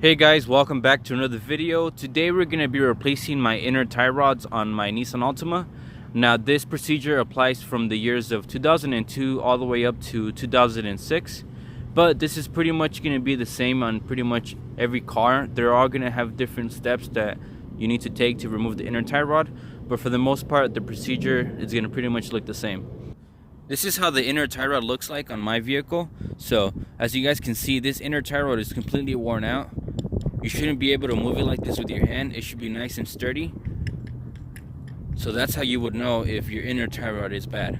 Hey guys, welcome back to another video. Today we're going to be replacing my inner tie rods on my Nissan Altima. Now this procedure applies from the years of 2002 all the way up to 2006. But this is pretty much going to be the same on pretty much every car. They're all going to have different steps that you need to take to remove the inner tie rod. But for the most part, the procedure is going to pretty much look the same. This is how the inner tie rod looks like on my vehicle. So as you guys can see, this inner tie rod is completely worn out. You shouldn't be able to move it like this with your hand. It should be nice and sturdy. So that's how you would know if your inner tie rod is bad.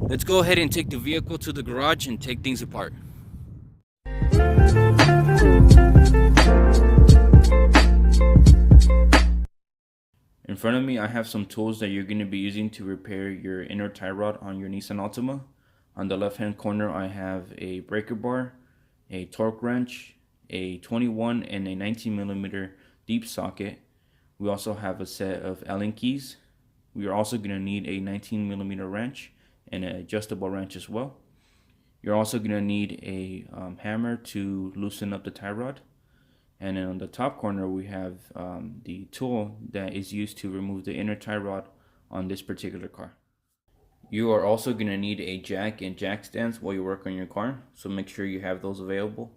Let's go ahead and take the vehicle to the garage and take things apart. In front of me, I have some tools that you're going to be using to repair your inner tie rod on your Nissan Altima. On the left hand corner, I have a breaker bar, a torque wrench, a 21 and a 19 millimeter deep socket. We also have a set of Allen keys. We are also going to need a 19 millimeter wrench and an adjustable wrench as well. You're also going to need a hammer to loosen up the tie rod. And then on the top corner, we have the tool that is used to remove the inner tie rod on this particular car. You are also going to need a jack and jack stands while you work on your car, so make sure you have those available.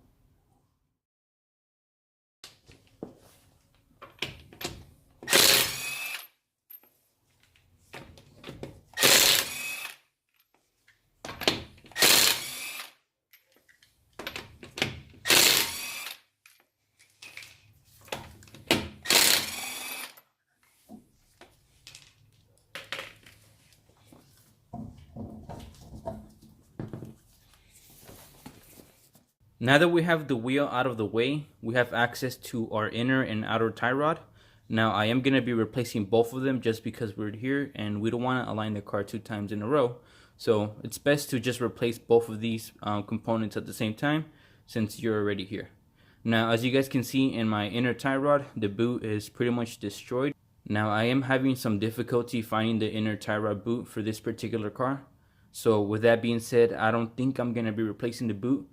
Now that we have the wheel out of the way, we have access to our inner and outer tie rod. Now I am going to be replacing both of them just because we're here and we don't want to align the car 2 times in a row. So it's best to just replace both of these components at the same time since you're already here. Now as you guys can see in my inner tie rod, the boot is pretty much destroyed. Now I am having some difficulty finding the inner tie rod boot for this particular car. So with that being said, I don't think I'm going to be replacing the boot,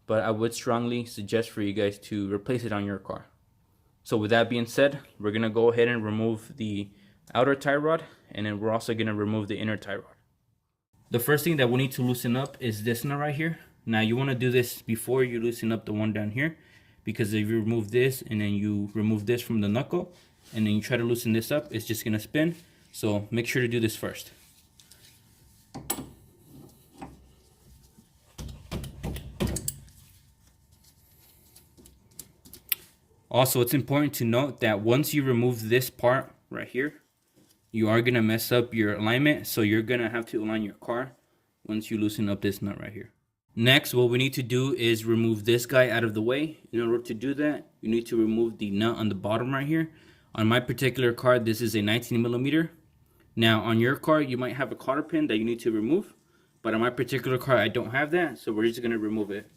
but I would strongly suggest for you guys to replace it on your car. So with that being said, we're going to go ahead and remove the outer tie rod, and then we're also going to remove the inner tie rod. The first thing that we need to loosen up is this nut right here. Now you want to do this before you loosen up the one down here, because if you remove this and then you remove this from the knuckle and then you try to loosen this up, it's just going to spin. So make sure to do this first. Also, it's important to note that once you remove this part right here, you are going to mess up your alignment. So you're going to have to align your car once you loosen up this nut right here. Next, what we need to do is remove this guy out of the way. In order to do that, you need to remove the nut on the bottom right here. On my particular car, this is a 19 millimeter. Now, on your car, you might have a cotter pin that you need to remove. But on my particular car, I don't have that. So we're just going to remove it.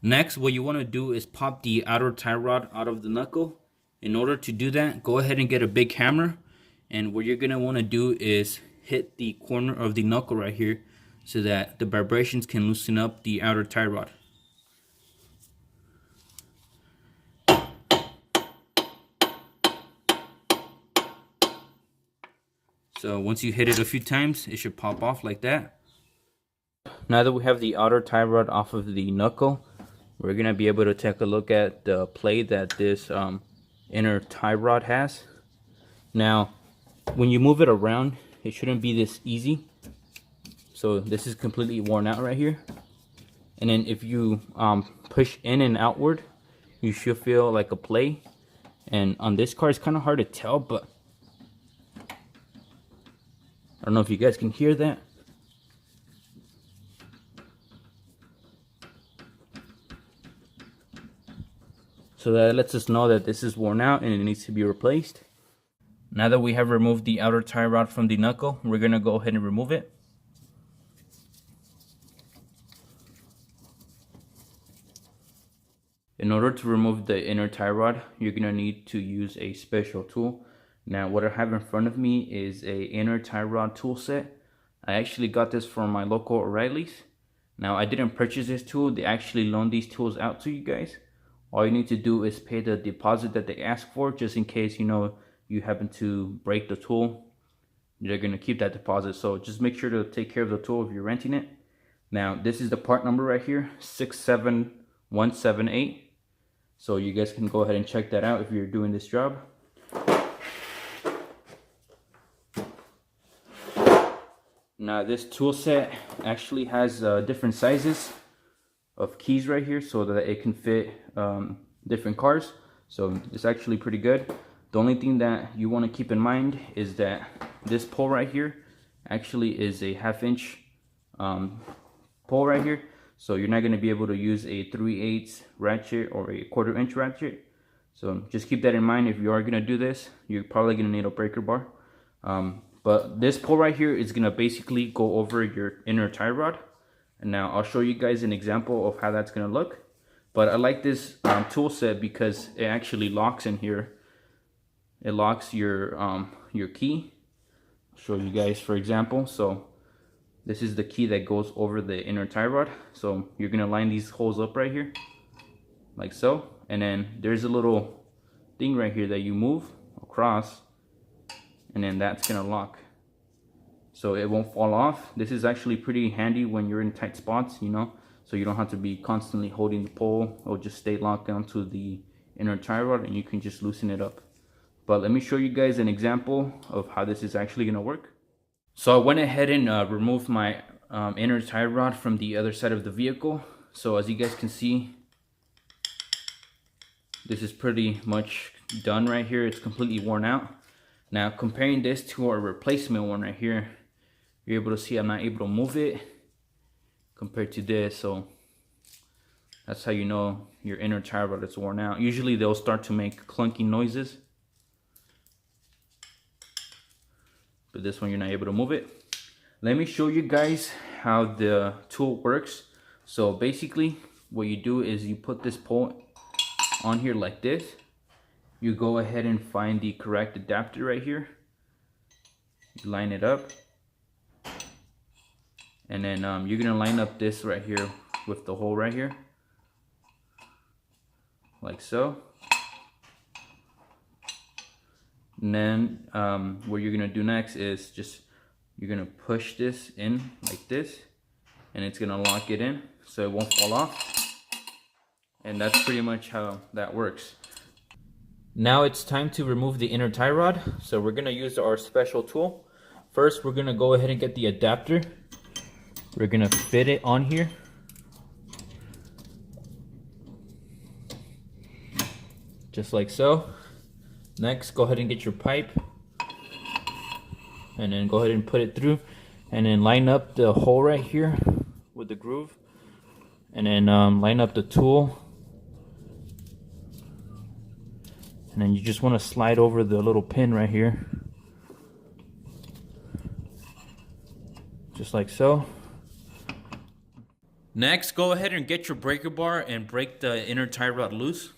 Next, what you want to do is pop the outer tie rod out of the knuckle. In order to do that, go ahead and get a big hammer. And what you're going to want to do is hit the corner of the knuckle right here so that the vibrations can loosen up the outer tie rod. So once you hit it a few times, it should pop off like that. Now that we have the outer tie rod off of the knuckle, we're going to be able to take a look at the play that this inner tie rod has. Now, when you move it around, it shouldn't be this easy. So this is completely worn out right here. And then if you push in and outward, you should feel like a play. And on this car, it's kind of hard to tell, but I don't know if you guys can hear that. So that lets us know that this is worn out and it needs to be replaced. Now that we have removed the outer tie rod from the knuckle, we're going to go ahead and remove it. In order to remove the inner tie rod, you're going to need to use a special tool. Now what I have in front of me is a inner tie rod tool set. I actually got this from my local O'Reilly's. Now I didn't purchase this tool, they actually loan these tools out to you guys. All you need to do is pay the deposit that they ask for, just in case you happen to break the tool. They're going to keep that deposit, so just make sure to take care of the tool if you're renting it. Now this is the part number right here, 67178. So you guys can go ahead and check that out if you're doing this job. Now this tool set actually has different sizes of keys right here so that it can fit different cars. So it's actually pretty good. The only thing that you want to keep in mind is that this pole right here actually is a 1/2 inch pole right here. So you're not going to be able to use a 3/8 ratchet or a 1/4 inch ratchet. So just keep that in mind. If you are going to do this, you're probably going to need a breaker bar. But this pole right here is going to basically go over your inner tie rod. And now I'll show you guys an example of how that's going to look. But I like this tool set because it actually locks in here. It locks your key. I'll show you guys for example. So this is the key that goes over the inner tie rod. So you're going to line these holes up right here, like so. And then there's a little thing right here that you move across, and then that's going to lock. So it won't fall off. This is actually pretty handy when you're in tight spots, so you don't have to be constantly holding the pole. It'll just stay locked onto the inner tie rod and you can just loosen it up. But let me show you guys an example of how this is actually going to work. So I went ahead and removed my inner tie rod from the other side of the vehicle. So as you guys can see, this is pretty much done right here. It's completely worn out. Now comparing this to our replacement one right here, you're able to see I'm not able to move it compared to this. So that's how you know your inner tie rod is worn out. Usually they'll start to make clunky noises, but this one you're not able to move it. Let me show you guys how the tool works. So basically what you do is you put this pole on here like this. You go ahead and find the correct adapter right here. You line it up. And then you're gonna line up this right here with the hole right here. Like so. And then what you're gonna do next is you're gonna push this in like this, and it's gonna lock it in so it won't fall off. And that's pretty much how that works. Now it's time to remove the inner tie rod. So we're gonna use our special tool. First, we're gonna go ahead and get the adapter. We're gonna fit it on here. Just like so. Next, go ahead and get your pipe. And then go ahead and put it through. And then line up the hole right here with the groove. And then line up the tool. And then you just want to slide over the little pin right here. Just like so. Next, go ahead and get your breaker bar and break the inner tie rod loose.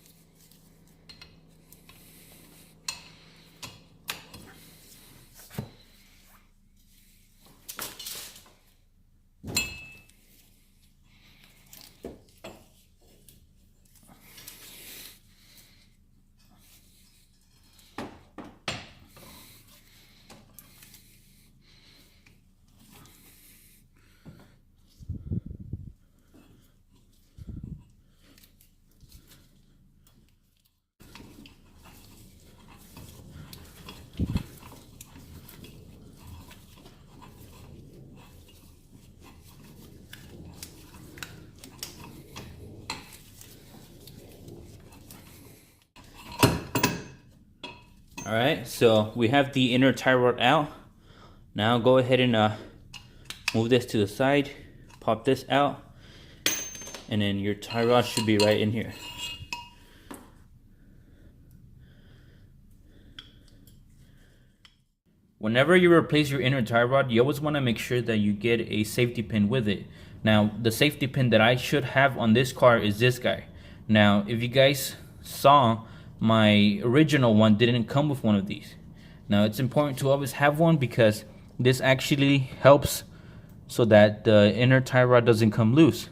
Alright, so we have the inner tie rod out. Now go ahead and move this to the side, pop this out, and then your tie rod should be right in here. Whenever you replace your inner tie rod, you always want to make sure that you get a safety pin with it. Now, the safety pin that I should have on this car is this guy. Now, if you guys saw, my original one didn't come with one of these. Now it's important to always have one because this actually helps so that the inner tie rod doesn't come loose.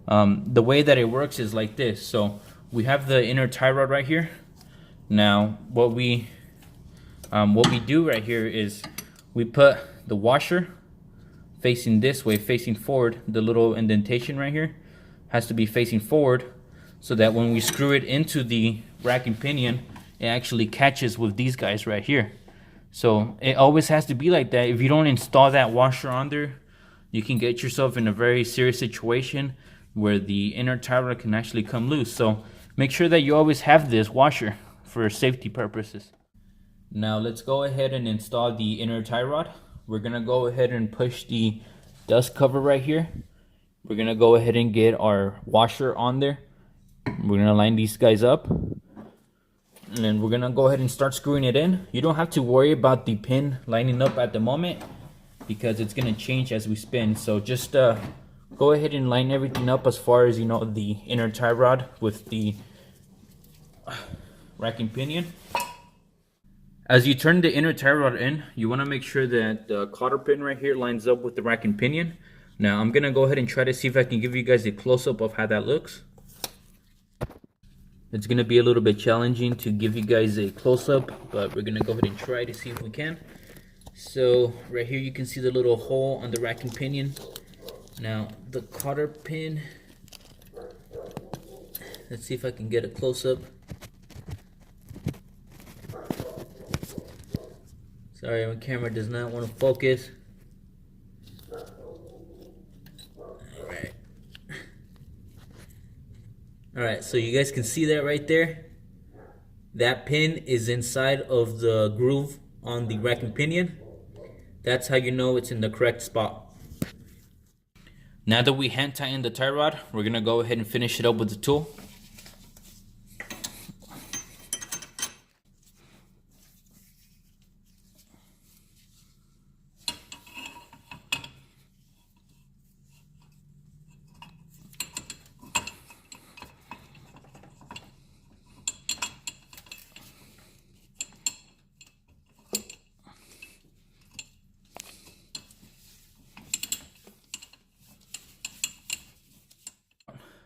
The way that it works is like this. So we have the inner tie rod right here. Now what we do right here is we put the washer facing this way, facing forward. The little indentation right here has to be facing forward so that when we screw it into the rack and pinion, it actually catches with these guys right here. So it always has to be like that. If you don't install that washer on there, you can get yourself in a very serious situation where the inner tie rod can actually come loose. So make sure that you always have this washer for safety purposes. Now let's go ahead and install the inner tie rod. We're gonna go ahead and push the dust cover right here. We're gonna go ahead and get our washer on there. We're gonna line these guys up. And then we're gonna go ahead and start screwing it in. You don't have to worry about the pin lining up at the moment because it's gonna change as we spin. So just go ahead and line everything up as far as, you know, the inner tie rod with the rack and pinion. As you turn the inner tie rod in, you wanna make sure that the cotter pin right here lines up with the rack and pinion. Now I'm gonna go ahead and try to see if I can give you guys a close-up of how that looks. It's gonna be a little bit challenging to give you guys a close-up, but we're gonna go ahead and try to see if we can. So right here you can see the little hole on the rack and pinion. Now the cotter pin, let's see if I can get a close-up. Sorry, my camera does not want to focus. Alright, so you guys can see that right there. That pin is inside of the groove on the rack and pinion. That's how you know it's in the correct spot. Now that we hand tighten the tie rod, we're gonna go ahead and finish it up with the tool.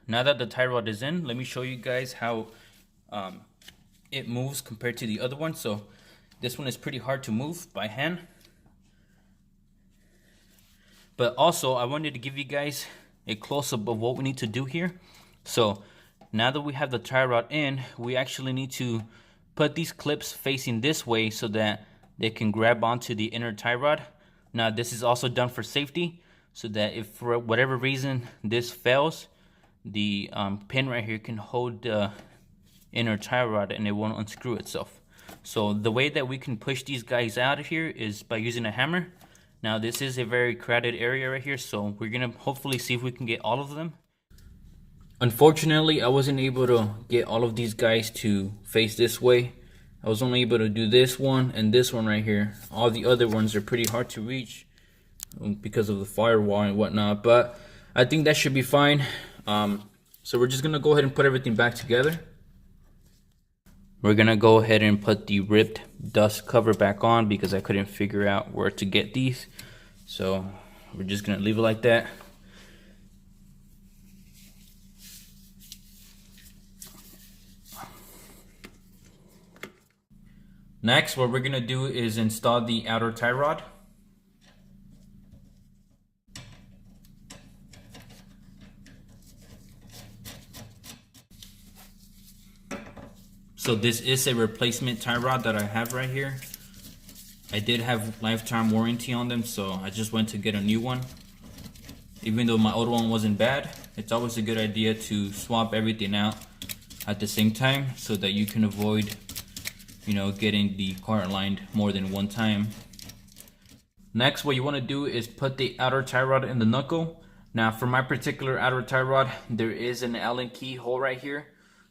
Now that the tie rod is in, let me show you guys how it moves compared to the other one. So this one is pretty hard to move by hand. But also I wanted to give you guys a close-up of what we need to do here. So now that we have the tie rod in, we actually need to put these clips facing this way so that they can grab onto the inner tie rod. Now this is also done for safety, so that if for whatever reason this fails, the pin right here can hold the inner tie rod and it won't unscrew itself. So the way that we can push these guys out of here is by using a hammer. Now this is a very crowded area right here, so we're gonna hopefully see if we can get all of them. Unfortunately, I wasn't able to get all of these guys to face this way. I was only able to do this one and this one right here. All the other ones are pretty hard to reach because of the firewall and whatnot, but I think that should be fine. So we're just gonna go ahead and put everything back together. We're gonna go ahead and put the ripped dust cover back on because I couldn't figure out where to get these. So we're just gonna leave it like that. Next, what we're gonna do is install the outer tie rod. So this is a replacement tie rod that I have right here. I did have lifetime warranty on them, so I just went to get a new one. Even though my old one wasn't bad, it's always a good idea to swap everything out at the same time so that you can avoid, you know, getting the car lined more than one time. Next, what you want to do is put the outer tie rod in the knuckle. Now for my particular outer tie rod, there is an Allen key hole right here.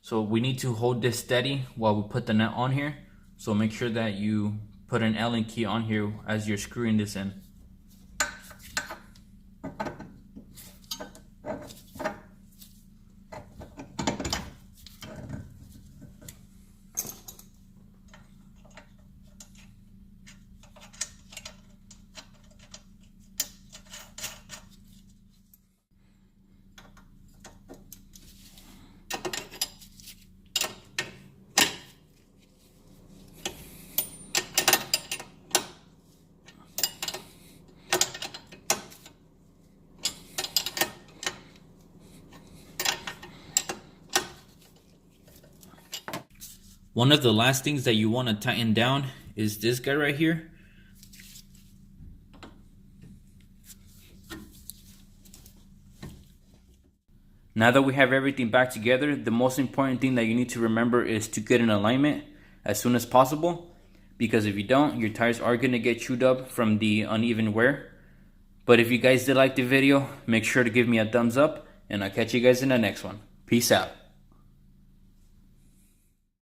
So we need to hold this steady while we put the nut on here. So make sure that you put an Allen key on here as you're screwing this in. One of the last things that you want to tighten down is this guy right here. Now that we have everything back together, the most important thing that you need to remember is to get in alignment as soon as possible, because if you don't, your tires are going to get chewed up from the uneven wear. But if you guys did like the video, make sure to give me a thumbs up, and I'll catch you guys in the next one. Peace out.